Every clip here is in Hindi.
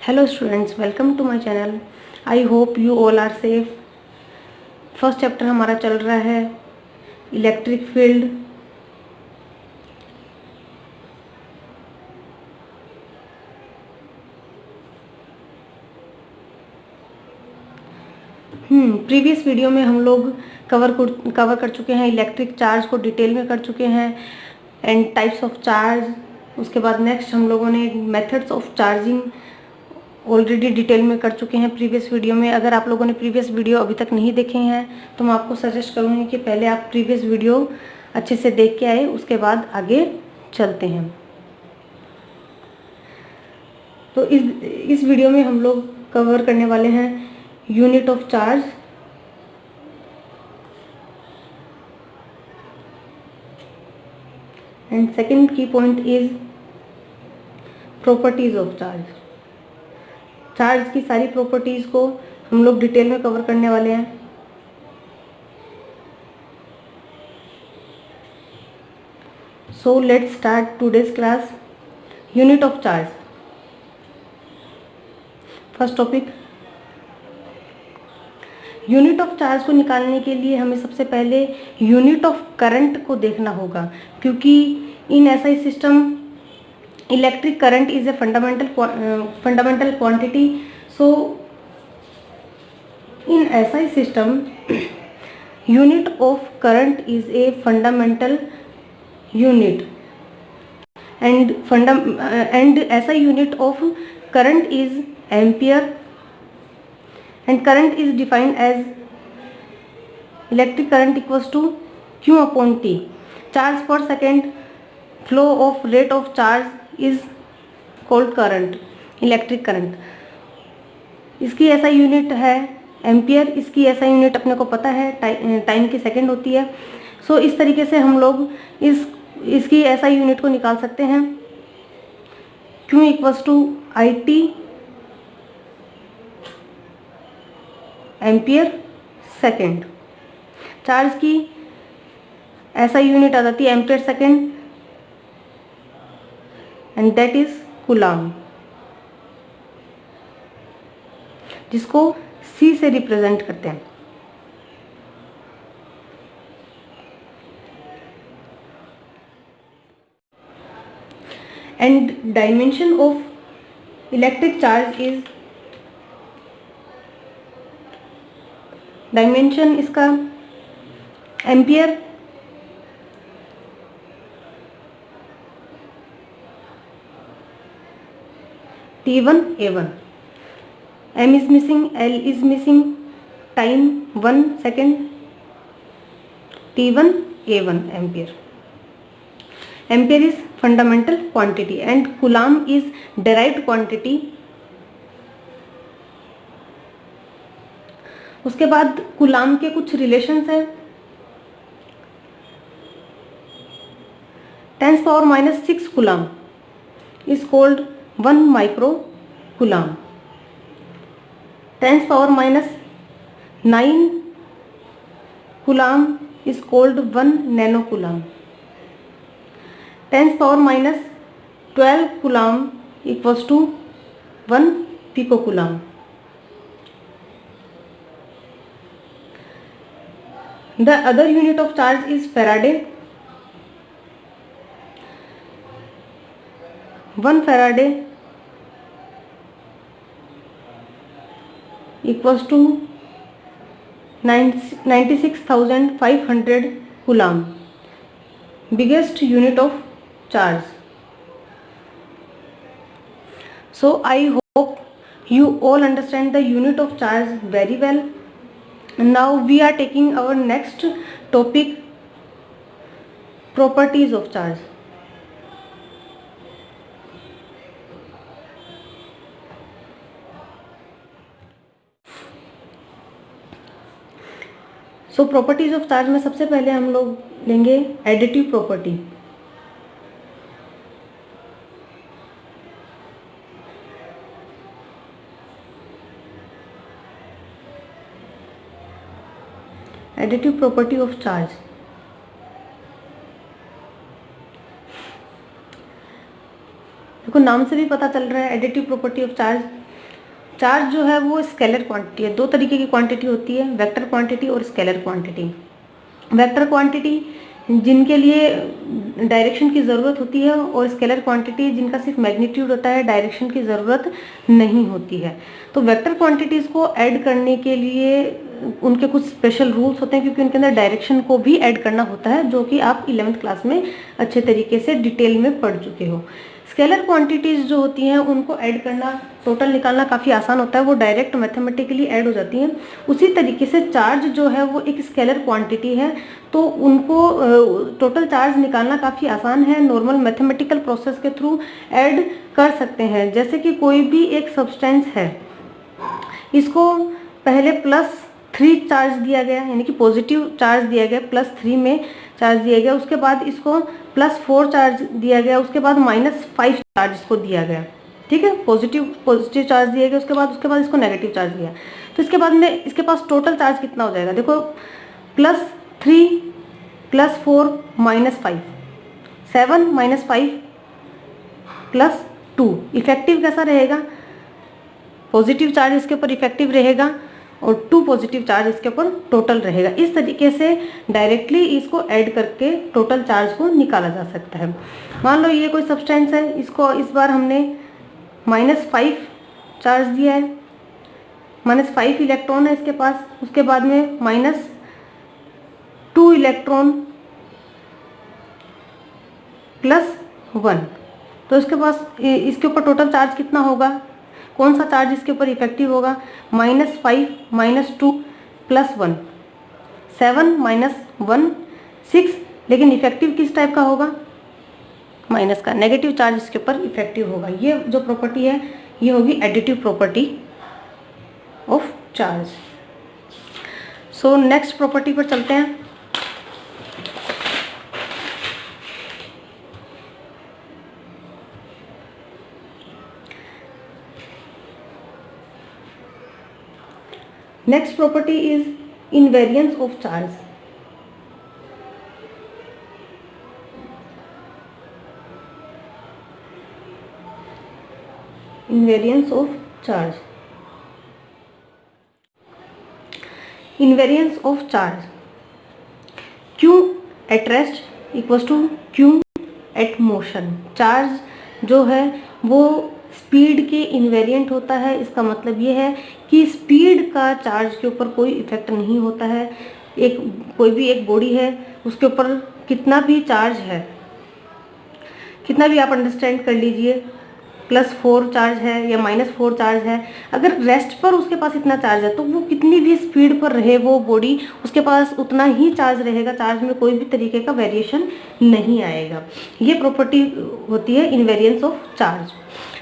Hello students, welcome to my channel. I hope you all are safe. First chapter हमारा चल रहा है इलेक्ट्रिक फील्ड। प्रीवियस वीडियो में हम लोग कवर कर चुके हैं, इलेक्ट्रिक चार्ज को डिटेल में कर चुके हैं एंड टाइप्स ऑफ चार्ज। उसके बाद नेक्स्ट हम लोगों ने methods of charging already detail में कर चुके हैं प्रीवियस वीडियो में। अगर आप लोगों ने प्रीवियस वीडियो अभी तक नहीं देखे हैं तो मैं आपको सजेस्ट करूँगी कि पहले आप प्रीवियस वीडियो अच्छे से देख के आए, उसके बाद आगे चलते हैं। तो इस वीडियो में हम लोग कवर करने वाले हैं unit of charge, and second की point is properties of charge. Charge की सारी प्रॉपर्टीज को हम लोग डिटेल में कवर करने वाले हैं। So let's start today's class. Unit of charge, first topic. Unit of charge को निकालने के लिए हमें सबसे पहले यूनिट ऑफ करंट को देखना होगा, क्योंकि in SI system electric current is a fundamental quantity. So in SI system unit of current is a fundamental unit and SI unit of current is ampere, and current is defined as electric current equals to Q upon T. Charge per second flow of rate of charge is called current, electric current. इसकी SI यूनिट है एम्पियर, इसकी SI यूनिट अपने को पता है टाइम की सेकेंड होती है। सो इस तरीके से हम लोग इसकी SI यूनिट को निकाल सकते हैं। Q equals to IT ampere second. Charge की SI यूनिट आ जाती है ampere second, and that is coulomb, जिसको C से रिप्रेजेंट करते हैं। And dimension of electric charge is, dimension इसका ampere, T1 A1, M is missing, L is missing, time 1 second, T1 A1 ampere. Ampere is fundamental quantity and coulomb is derived quantity. उसके बाद कूलाम के कुछ रिलेशंस हैं। 10⁻⁻⁶ coulomb is called 1 micro coulomb. 10⁻⁹ coulomb is called 1 nano coulomb. 10⁻12 coulomb equals to 1 picocoulomb. The other unit of charge is Faraday. 1 Faraday equals to 96,500 coulomb, biggest unit of charge. So I hope you all understand the unit of charge very well. Now we are taking our next topic, properties of charge. So properties of charge में सबसे पहले हम लोग लेंगे additive property. Additive property of charge, देखो नाम से भी पता चल रहा है additive property of charge charge जो है वो स्केलर क्वांटिटी है। दो तरीके की क्वांटिटी होती है, वेक्टर क्वांटिटी और स्केलर क्वांटिटी। वेक्टर क्वांटिटी जिनके लिए डायरेक्शन की ज़रूरत होती है, और स्केलर क्वांटिटी जिनका सिर्फ मैग्नीट्यूड होता है, डायरेक्शन की ज़रूरत नहीं होती है। तो वेक्टर क्वांटिटीज़ को ऐड करने के लिए उनके कुछ स्पेशल रूल्स होते हैं, क्योंकि उनके अंदर डायरेक्शन को भी ऐड करना होता है, जो कि आप 11th क्लास में अच्छे तरीके से डिटेल में पढ़ चुके हो। स्केलर क्वांटिटीज़ जो होती हैं उनको ऐड करना, टोटल निकालना काफ़ी आसान होता है, वो डायरेक्ट मैथमेटिकली ऐड हो जाती हैं। उसी तरीके से चार्ज जो है वो एक स्केलर क्वांटिटी है, तो उनको टोटल चार्ज निकालना काफ़ी आसान है, नॉर्मल मैथमेटिकल प्रोसेस के थ्रू ऐड कर सकते हैं। जैसे कि कोई भी एक सब्सटेंस है, इसको पहले +3 चार्ज दिया गया, यानी कि पॉजिटिव चार्ज दिया गया, +3 में चार्ज दिया गया, उसके बाद इसको +4 चार्ज दिया गया, उसके बाद -5 चार्ज इसको दिया गया, ठीक है। पॉजिटिव चार्ज दिया गया, उसके बाद इसको नेगेटिव चार्ज दिया। तो इसके बाद में इसके पास टोटल चार्ज कितना हो जाएगा, देखो +3 +4 -5, 7 -5 +2। इफेक्टिव कैसा रहेगा, पॉजिटिव चार्ज इसके ऊपर इफेक्टिव रहेगा और 2 पॉजिटिव चार्ज इसके ऊपर टोटल रहेगा। इस तरीके से डायरेक्टली इसको ऐड करके टोटल चार्ज को निकाला जा सकता है। मान लो ये कोई सब्सटेंस है, इसको इस बार हमने -5 चार्ज दिया है, -5 इलेक्ट्रॉन है इसके पास, उसके बाद में -2 इलेक्ट्रॉन +1। तो इसके पास इसके ऊपर टोटल चार्ज कितना होगा, कौन सा चार्ज इसके ऊपर इफेक्टिव होगा, -5 -2 +1, 7 -1 6, लेकिन इफेक्टिव किस टाइप का होगा, माइनस का, नेगेटिव चार्ज इसके ऊपर इफेक्टिव होगा। ये जो प्रॉपर्टी है ये होगी additive property of charge. So next property पर चलते हैं। Next property is invariance of charge. Invariance of charge. Invariance of charge. Q at rest equals to Q at motion. Charge जो है वो स्पीड के इन्वेरिएंट होता है। इसका मतलब ये है कि स्पीड का चार्ज के ऊपर कोई इफेक्ट नहीं होता है। कोई भी एक बॉडी है, उसके ऊपर कितना भी चार्ज है, कितना भी आप अंडरस्टैंड कर लीजिए, +4 चार्ज है या -4 चार्ज है, अगर रेस्ट पर उसके पास इतना चार्ज है तो वो कितनी भी स्पीड पर रहे वो बॉडी, उसके पास उतना ही चार्ज रहेगा, चार्ज में कोई भी तरीके का वेरिएशन नहीं आएगा। ये प्रॉपर्टी होती है इन्वेरिएंस ऑफ चार्ज।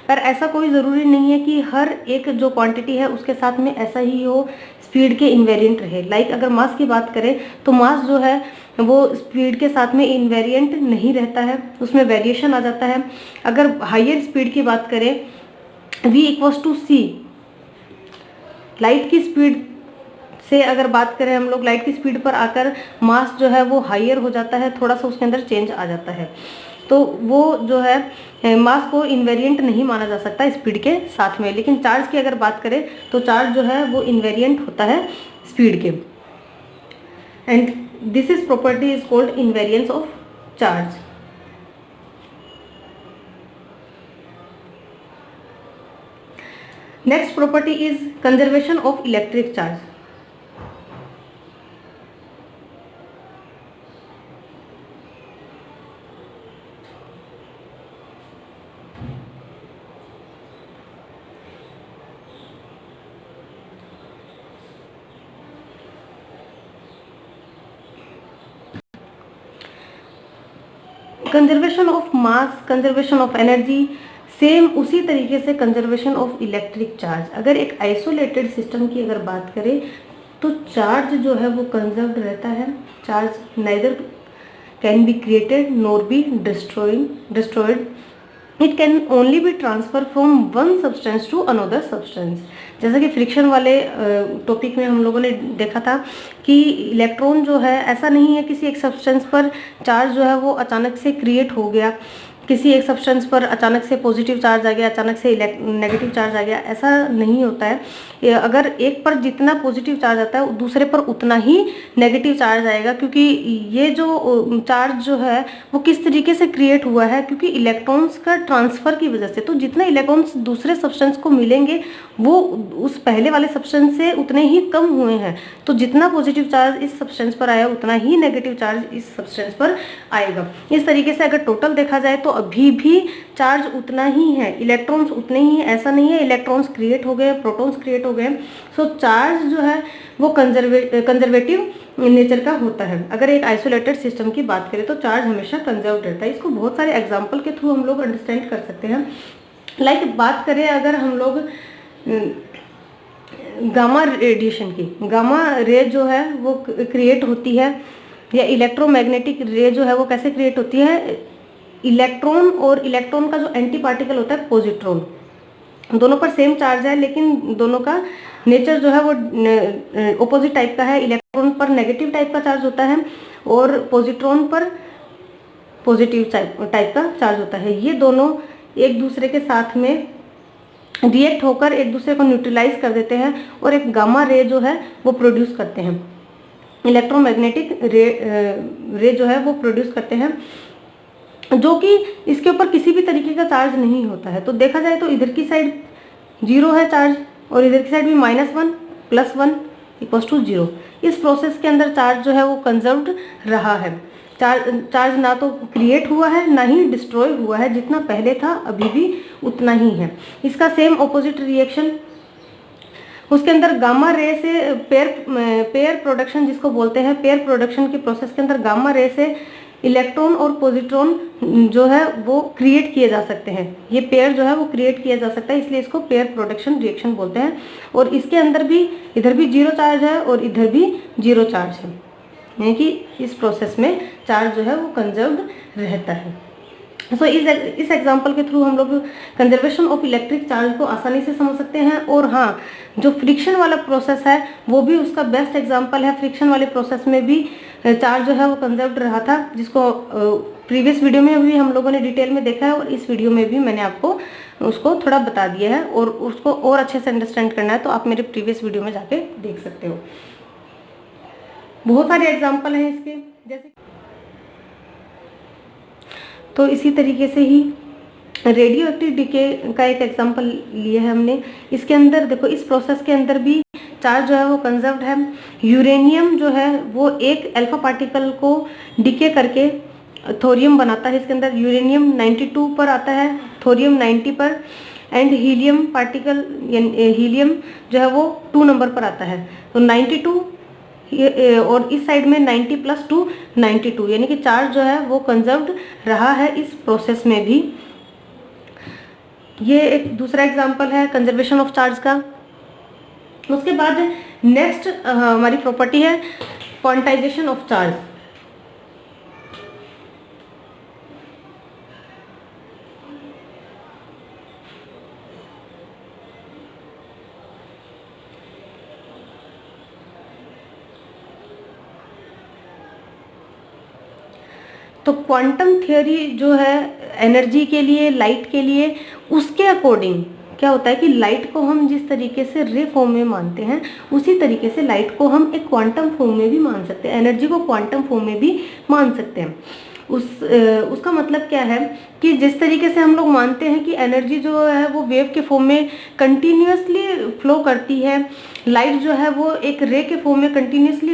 पर ऐसा कोई ज़रूरी नहीं है कि हर एक जो क्वांटिटी है उसके साथ में ऐसा ही हो, स्पीड के इन्वेरिएंट रहे। लाइक अगर मास की बात करें तो मास जो है वो स्पीड के साथ में इन्वेरिएंट नहीं रहता है, उसमें वेरिएशन आ जाता है। अगर हायर स्पीड की बात करें, v = c, लाइट की स्पीड से अगर बात करें हम लोग, लाइट की स्पीड पर आकर मास जो है वो हायर हो जाता है, थोड़ा सा उसके अंदर चेंज आ जाता है, तो वो जो है मास को इन्वेरिएंट नहीं माना जा सकता स्पीड के साथ में। लेकिन चार्ज की अगर बात करें तो चार्ज जो है वो इन्वेरिएंट होता है स्पीड के, and this is property is called invariance of charge. Next property is conservation of electric charge. Conservation of mass, conservation of energy, same उसी तरीके से कंजर्वेशन ऑफ इलेक्ट्रिक चार्ज। अगर एक आइसोलेटेड सिस्टम की अगर बात करें तो चार्ज जो है वो कंजर्व्ड रहता है। Charge neither can be created nor be destroyed, it can only be transfer from one substance to another substance. जैसे कि फ्रिक्शन वाले टॉपिक में हम लोगों ने देखा था कि इलेक्ट्रॉन जो है, ऐसा नहीं है किसी एक सब्सटेंस पर चार्ज जो है वो अचानक से क्रिएट हो गया, किसी एक सब्सटेंस पर अचानक से पॉजिटिव चार्ज आ गया, अचानक से नेगेटिव चार्ज आ गया, ऐसा नहीं होता है। अगर एक पर जितना पॉजिटिव चार्ज आता है दूसरे पर उतना ही नेगेटिव चार्ज आएगा, क्योंकि ये जो चार्ज जो है वो किस तरीके से क्रिएट हुआ है, क्योंकि इलेक्ट्रॉन्स का ट्रांसफर की वजह से। तो जितना इलेक्ट्रॉन्स दूसरे सब्सटेंस को मिलेंगे वो उस पहले वाले सब्सटेंस से उतने ही कम हुए हैं। तो जितना पॉजिटिव चार्ज इस सब्सटेंस पर आया उतना ही नेगेटिव चार्ज इस सब्सटेंस पर आएगा। इस तरीके से अगर टोटल देखा जाए तो अभी भी चार्ज उतना ही है, इलेक्ट्रॉन्स उतने ही है। ऐसा नहीं है इलेक्ट्रॉन्स क्रिएट हो गए, प्रोटॉन्स क्रिएट हो गए। सो चार्ज जो है वो कंजर्वेटिव नेचर का होता है। अगर एक आइसोलेटेड सिस्टम की बात करें तो चार्ज हमेशा कंजर्व रहता है। इसको बहुत सारे एग्जाम्पल के थ्रू हम लोग अंडरस्टैंड कर सकते हैं। लाइक बात करें अगर हम लोग गामा रेडिएशन की, गामा रे जो है वो क्रिएट होती है, या इलेक्ट्रोमैग्नेटिक रे जो है वो कैसे क्रिएट होती है। इलेक्ट्रॉन और इलेक्ट्रॉन का जो एंटी पार्टिकल होता है पॉजिट्रॉन, दोनों पर सेम चार्ज है लेकिन दोनों का नेचर जो है वो ऑपोजिट टाइप का है। इलेक्ट्रॉन पर नेगेटिव टाइप का चार्ज होता है और पॉजिट्रॉन पर पॉजिटिव टाइप का चार्ज होता है। ये दोनों एक दूसरे के साथ में रिएक्ट होकर एक दूसरे को न्यूट्रलाइज कर देते हैं और एक गामा रे जो है वो प्रोड्यूस करते हैं। इलेक्ट्रोमैग्नेटिक रे जो है वो प्रोड्यूस करते हैं, जो कि इसके ऊपर किसी भी तरीके का चार्ज नहीं होता है। तो देखा जाए तो इधर की साइड 0 है चार्ज और इधर की साइड भी -1 + 1 = 0। इस प्रोसेस के अंदर चार्ज जो है वो कंजर्व्ड रहा है। चार्ज ना तो क्रिएट हुआ है ना ही डिस्ट्रॉय हुआ है, जितना पहले था अभी भी उतना ही है। इसका सेम ऑपोजिट रिएक्शन उसके अंदर गामा रे से पेयर प्रोडक्शन जिसको बोलते हैं, पेयर प्रोडक्शन के प्रोसेस के अंदर गामा रे से इलेक्ट्रॉन और पॉजिट्रॉन जो है वो क्रिएट किए जा सकते हैं। ये पेयर जो है वो क्रिएट किया जा सकता है, इसलिए इसको पेयर प्रोडक्शन रिएक्शन बोलते हैं। और इसके अंदर भी इधर भी 0 चार्ज है और इधर भी 0 चार्ज है, यानी कि इस प्रोसेस में चार्ज जो है वो कंजर्व्ड रहता है। सो इस एग्जांपल के थ्रू हम लोग कंजर्वेशन ऑफ इलेक्ट्रिक चार्ज को आसानी से समझ सकते हैं। और हाँ, जो फ्रिक्शन वाला प्रोसेस है वो भी उसका बेस्ट एग्जांपल है। फ्रिक्शन वाले प्रोसेस में भी चार्ज जो है वो कंजर्व्ड रहा था, जिसको प्रीवियस वीडियो में भी हम लोगों ने डिटेल में देखा है और इस वीडियो में भी मैंने आपको उसको थोड़ा बता दिया है। और उसको और अच्छे से अंडरस्टैंड करना है तो आप मेरे प्रीवियस वीडियो में जाके देख सकते हो। बहुत सारे एग्जाम्पल हैं इसके, जैसे तो इसी तरीके से ही रेडियो एक्टिव डीके का एक एग्जांपल लिया है हमने। इसके अंदर देखो, इस प्रोसेस के अंदर भी चार्ज जो है वो कंजर्व्ड है। यूरेनियम जो है वो एक अल्फा पार्टिकल को डीके करके थोरियम बनाता है। इसके अंदर यूरेनियम 92 पर आता है, थोरियम 90 पर, एंड हीलियम पार्टिकल हीलियम जो है वो 2 नंबर पर आता है। तो 92 और इस साइड में 90 + 2 92, यानी कि चार्ज जो है वो कंजर्व्ड रहा है इस प्रोसेस में भी। ये एक दूसरा एग्जांपल है कंजर्वेशन ऑफ चार्ज का। उसके बाद नेक्स्ट हमारी प्रॉपर्टी है क्वांटाइजेशन ऑफ चार्ज। तो क्वांटम थ्योरी जो है एनर्जी के लिए, लाइट के लिए, उसके अकॉर्डिंग क्या होता है कि लाइट को हम जिस तरीके से रे फॉर्म में मानते हैं उसी तरीके से लाइट को हम एक क्वांटम फॉर्म में भी मान सकते हैं, एनर्जी को क्वांटम फॉर्म में भी मान सकते हैं। उसका मतलब क्या है कि जिस तरीके से हम लोग मानते हैं कि एनर्जी जो है वो वेव के फॉर्म में कंटिन्यूसली फ्लो करती है, लाइट जो है वो एक रे के फॉर्म में कंटिन्यूसली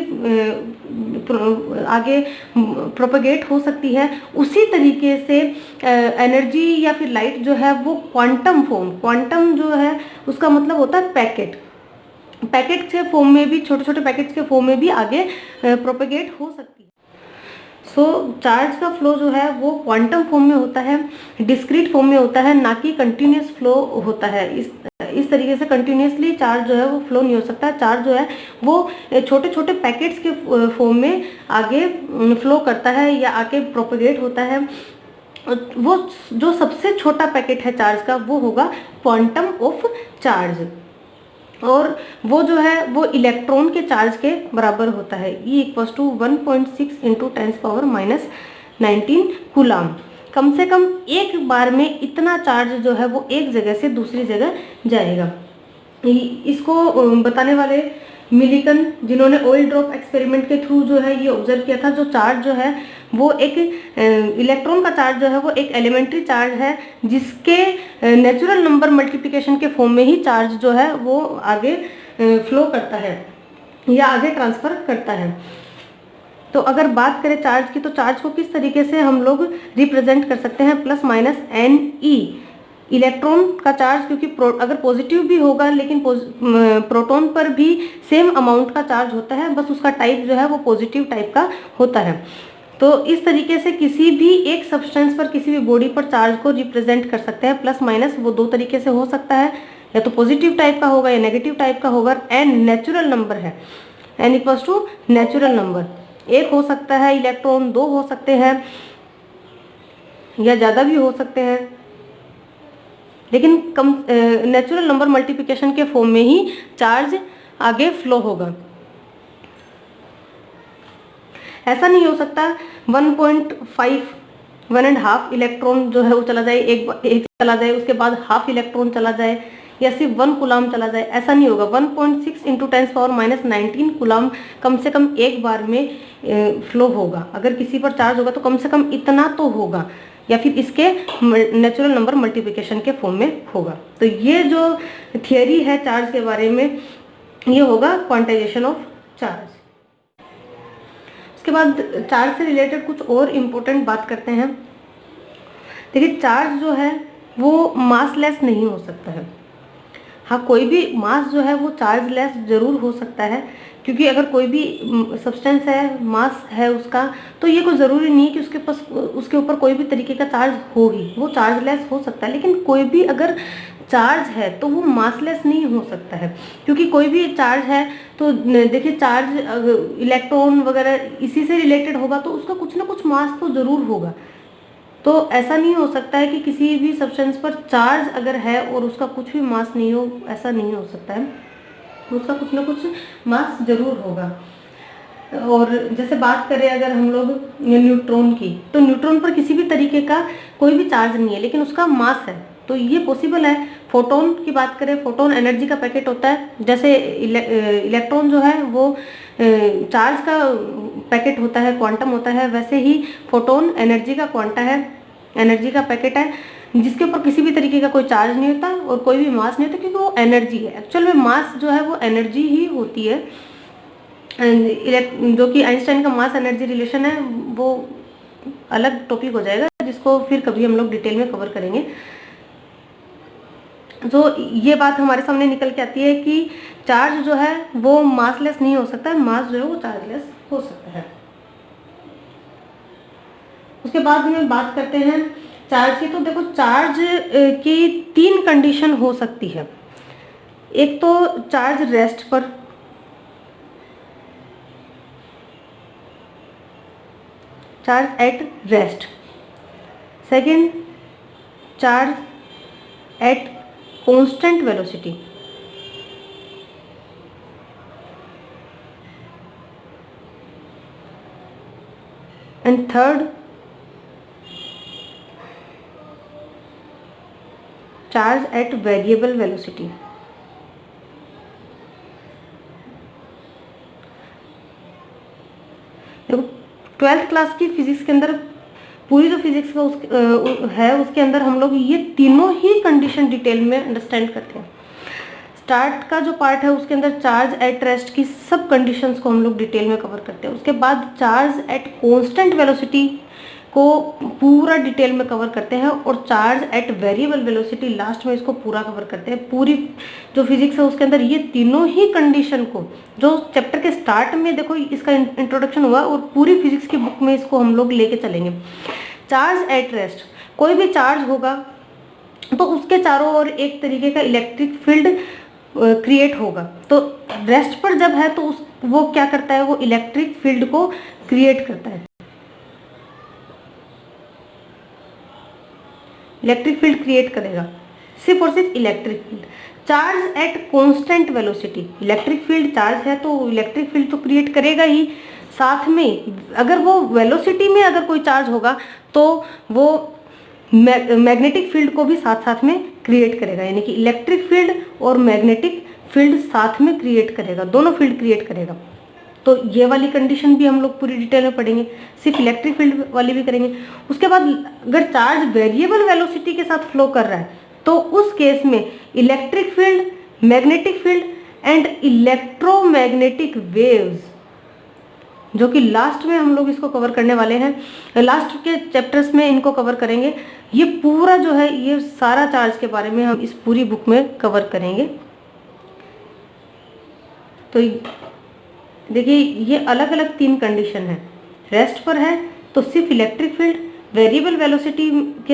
आगे प्रोपेगेट हो सकती है, उसी तरीके से एनर्जी या फिर लाइट जो है वो क्वांटम फॉर्म, क्वांटम जो है उसका मतलब होता है पैकेट के फॉर्म में भी, छोटे छोटे पैकेट्स के फॉर्म में भी आगे प्रोपेगेट हो सकती है। सो चार्ज का फ्लो जो है वो क्वांटम फॉर्म में होता है, डिस्क्रीट फॉर्म में होता है, ना कि कंटिन्यूस फ्लो होता है। इस तरीके से कंटिन्यूसली चार्ज जो है वो फ्लो नहीं हो सकता। चार्ज जो है वो छोटे छोटे पैकेट्स के फॉर्म में आगे फ्लो करता है या आगे प्रोपेगेट होता है। वो जो सबसे छोटा पैकेट है चार्ज का वो होगा क्वांटम ऑफ चार्ज, और वो जो है वो इलेक्ट्रॉन के चार्ज के बराबर होता है। E = 1.6 × 10⁻⁻19 coulomb. कम से कम एक बार में इतना चार्ज जो है वो एक जगह से दूसरी जगह जाएगा। इसको बताने वाले मिलिकन, जिन्होंने ऑयल ड्रॉप एक्सपेरिमेंट के थ्रू जो है ये ऑब्जर्व किया था, जो चार्ज जो है वो एक इलेक्ट्रॉन का चार्ज जो है वो एक एलिमेंट्री चार्ज है, जिसके नेचुरल नंबर मल्टीप्लिकेशन के फॉर्म में ही चार्ज जो है वो आगे फ्लो करता है या आगे ट्रांसफर करता है। तो अगर बात करें चार्ज की, तो चार्ज को किस तरीके से हम लोग रिप्रेजेंट कर सकते हैं, plus minus n e. Electron का चार्ज, क्योंकि अगर पॉजिटिव भी होगा लेकिन प्रोटॉन पर भी सेम अमाउंट का चार्ज होता है, बस उसका टाइप जो है वो पॉजिटिव टाइप का होता है। तो इस तरीके से किसी भी एक सब्सटेंस पर, किसी भी बॉडी पर चार्ज को रिप्रेजेंट कर सकते हैं। प्लस माइनस वो दो तरीके से हो सकता है, या तो पॉजिटिव टाइप का होगा या नेगेटिव टाइप का होगा। एन नेचुरल नंबर है, n equals to natural number. एक हो सकता है इलेक्ट्रॉन, दो हो सकते हैं या ज़्यादा भी हो सकते हैं, लेकिन कम नेचुरल नंबर मल्टीप्लिकेशन के फॉर्म में ही चार्ज आगे फ्लो होगा। ऐसा नहीं हो सकता 1.5 1.5 इलेक्ट्रॉन जो है वो चला जाए, एक चला जाए, उसके बाद हाफ इलेक्ट्रॉन चला जाए, या सिर्फ 1 कूलाम चला जाए। ऐसा नहीं होगा। 1.6 × 10⁻⁻19 कूलाम कम से कम एक बार में फ्लो होगा। अगर किसी पर चार्ज होगा तो कम से कम इतना तो होगा, या फिर इसके नेचुरल नंबर मल्टीप्लिकेशन के फॉर्म में होगा। तो ये जो थियरी है चार्ज के बारे में, ये होगा क्वांटाइजेशन ऑफ चार्ज। उसके बाद चार्ज से रिलेटेड कुछ और इम्पोर्टेंट बात करते हैं। देखिए, चार्ज जो है वो मासलेस नहीं हो सकता है। हाँ, कोई भी मास जो है वो चार्जलेस जरूर हो सकता है, क्योंकि अगर कोई भी सब्सटेंस है, मास है उसका, तो ये कोई ज़रूरी नहीं है कि उसके ऊपर कोई भी तरीके का चार्ज हो ही, वो चार्जलेस हो सकता है। लेकिन कोई भी अगर चार्ज है तो वो मासलेस नहीं हो सकता है, क्योंकि कोई भी चार्ज है तो देखिए, चार्ज इलेक्ट्रॉन वगैरह इसी से रिलेटेड होगा, तो उसका कुछ ना कुछ मास तो ज़रूर होगा। तो ऐसा नहीं हो सकता है कि किसी भी सब्सटेंस पर चार्ज अगर है और उसका कुछ भी मास नहीं हो, ऐसा नहीं हो सकता है। उसका कुछ ना कुछ मास जरूर होगा। और जैसे बात करें अगर हम लोग न्यूट्रॉन की, तो न्यूट्रॉन पर किसी भी तरीके का कोई भी चार्ज नहीं है, लेकिन उसका मास है, तो ये पॉसिबल है। फोटोन की बात करें, फोटोन एनर्जी का पैकेट होता है। जैसे इलेक्ट्रॉन जो है वो चार्ज का पैकेट होता है, क्वांटम होता है, वैसे ही फोटोन एनर्जी का क्वांटा है, एनर्जी का पैकेट है, जिसके ऊपर किसी भी तरीके का कोई चार्ज नहीं होता और कोई भी मास नहीं होता, क्योंकि वो एनर्जी है। एक्चुअल में मास जो है वो एनर्जी ही होती है। जो कि आइंस्टाइन का मास एनर्जी रिलेशन है, वो अलग टॉपिक हो जाएगा, जिसको फिर कभी हम लोग डिटेल में कवर करेंगे। तो ये बात हमारे सामने निकल के आती है कि चार्ज जो है वो मासलेस नहीं हो सकता, मास जो है वो चार्जलेस हो सकता है। उसके बाद में बात करते हैं चार्ज की। तो देखो, चार्ज की 3 कंडीशन हो सकती है। एक तो चार्ज रेस्ट पर, charge at rest. Second, charge at constant velocity. And third, charge at variable velocity. देखो, 12th क्लास की फिजिक्स के अंदर, पूरी जो फिजिक्स का उसके अंदर हम लोग ये तीनों ही कंडीशन डिटेल में अंडरस्टैंड करते हैं। स्टार्ट का जो पार्ट है उसके अंदर चार्ज एट रेस्ट की सब कंडीशंस को हम लोग डिटेल में कवर करते हैं। उसके बाद चार्ज एट कांस्टेंट वेलोसिटी को पूरा डिटेल में कवर करते हैं, और charge at variable velocity last में इसको पूरा कवर करते हैं। पूरी जो फिजिक्स है उसके अंदर ये तीनों ही कंडीशन को, जो चैप्टर के स्टार्ट में देखो इसका इंट्रोडक्शन हुआ, और पूरी फिजिक्स की बुक में इसको हम लोग लेके चलेंगे। चार्ज एट रेस्ट, कोई भी चार्ज होगा तो उसके चारों ओर एक तरीके का इलेक्ट्रिक फील्ड क्रिएट होगा। तो रेस्ट पर जब है तो वो क्या करता है, वो इलेक्ट्रिक फील्ड को क्रिएट करता है। इलेक्ट्रिक फील्ड क्रिएट करेगा, सिर्फ और सिर्फ electric field. Charge at constant velocity, electric field charge है तो इलेक्ट्रिक फील्ड तो क्रिएट करेगा ही, साथ में अगर वो वेलोसिटी में अगर कोई चार्ज होगा तो वो मैग्नेटिक फील्ड को भी साथ साथ में क्रिएट करेगा, यानी कि इलेक्ट्रिक फील्ड और मैग्नेटिक फील्ड साथ में क्रिएट करेगा, दोनों फील्ड क्रिएट करेगा। तो ये वाली कंडीशन भी हम लोग पूरी डिटेल में पढ़ेंगे, सिर्फ इलेक्ट्रिक फील्ड वाली भी करेंगे। उसके बाद अगर चार्ज वेरिएबल वेलोसिटी के साथ फ्लो कर रहा है तो उस केस में electric field, magnetic field and electromagnetic waves, जो कि लास्ट में हम लोग इसको कवर करने वाले हैं, लास्ट के चैप्टर्स में इनको कवर करेंगे। ये पूरा जो है ये सारा चार्ज के बारे में हम इस पूरी बुक में कवर करेंगे। तो देखिए ये अलग अलग 3 कंडीशन है। रेस्ट पर है तो सिर्फ इलेक्ट्रिक फील्ड, वेरिएबल वेलोसिटी के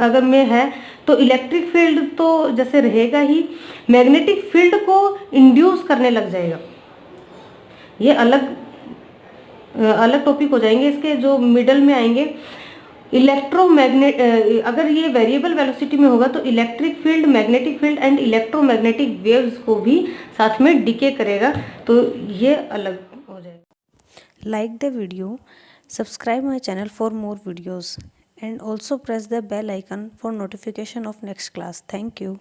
अगर में है तो इलेक्ट्रिक फील्ड तो जैसे रहेगा ही, मैग्नेटिक फील्ड को इंड्यूस करने लग जाएगा। ये अलग टॉपिक हो जाएंगे। इसके जो मिडल में आएंगे इलेक्ट्रोमैग्नेट, अगर ये वेरिएबल वेलोसिटी में होगा तो electric field, magnetic field and electromagnetic waves को भी साथ में डिके करेगा, तो ये अलग हो जाएगा। Like the video, subscribe my channel for more videos and also press the bell icon for notification of next class. Thank you.